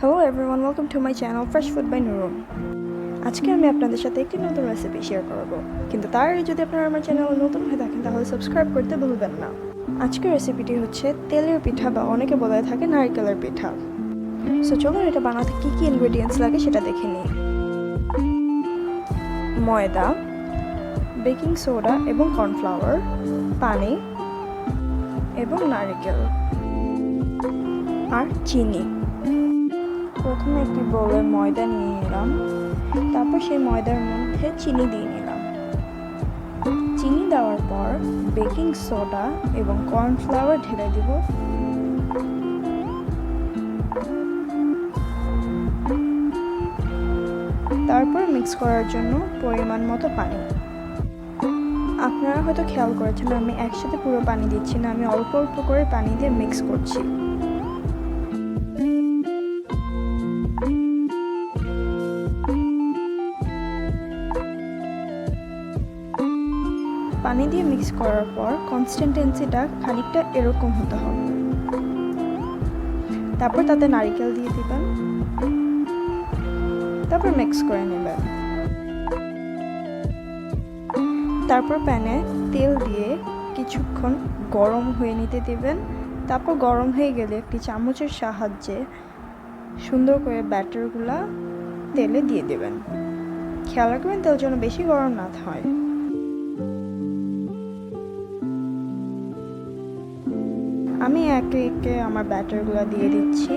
Hello everyone, welcome to my channel Fresh Food by Nurun. আজকে আমি আপনাদের সাথে একটি নতুন রেসিপি শেয়ার করব। কিন্তু তার আগে যদি আপনারা আমার চ্যানেলে নতুন হয়ে থাকেন তাহলে সাবস্ক্রাইব করতে ভুলবেন না। আজকের রেসিপিটি হচ্ছে তেলের পিঠা বা অনেকে বলে থাকে নারিকেলের পিঠা। সো চলুন এটা বানাতে কী কী ইনগ্রেডিয়েন্টস লাগে সেটা দেখে নিই। ময়দা, বেকিং সোডা এবং কর্নফ্লাওয়ার, পানি এবং নারিকেল আর চিনি। প্রথমে একটি বোলে ময়দা নিয়ে নিলাম, তারপর সেই ময়দার মধ্যে চিনি দিয়ে নিলাম। চিনি দেওয়ার পর বেকিং সোডা এবং কর্নফ্লাওয়ার ঢেলে দিব। তারপর মিক্স করার জন্য পরিমাণ মতো পানি। আপনারা হয়তো খেয়াল করেছেন আমি একসাথে পুরো পানি দিচ্ছি না, আমি অল্প অল্প করে পানি দিয়ে মিক্স করছি। পানি দিয়ে মিক্স করার পর কনসিস্টেন্সিটা খানিকটা এরকম হতে হবে। তারপর তাতে নারিকেল দিয়ে দিবেন, তারপর মিক্স করে নেবেন। তারপর প্যানে তেল দিয়ে কিছুক্ষণ গরম হয়ে নিতে দিবেন। তারপর গরম হয়ে গেলে একটি চামচের সাহায্যে সুন্দর করে ব্যাটারগুলা তেলে দিয়ে দেবেন। খেয়াল রাখবেন তেল যেন বেশি গরম না হয়। আমি একে একে আমার ব্যাটারগুলো দিয়ে দিচ্ছি।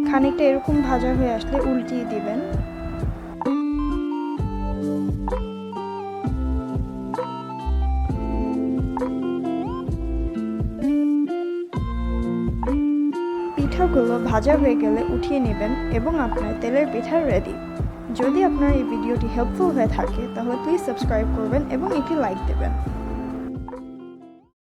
খানিকটা এরকম ভাজা হয়ে আসলে উল্টিয়ে দিবেন। পিঠাগুলো ভাজা হয়ে গেলে উঠিয়ে নেবেন এবং আপনার তেলের পিঠা রেডি। যদি আপনার এই ভিডিওটি হেল্পফুল হয়ে থাকে তাহলে প্লিজ সাবস্ক্রাইব করবেন এবং একটি লাইক দেবেন।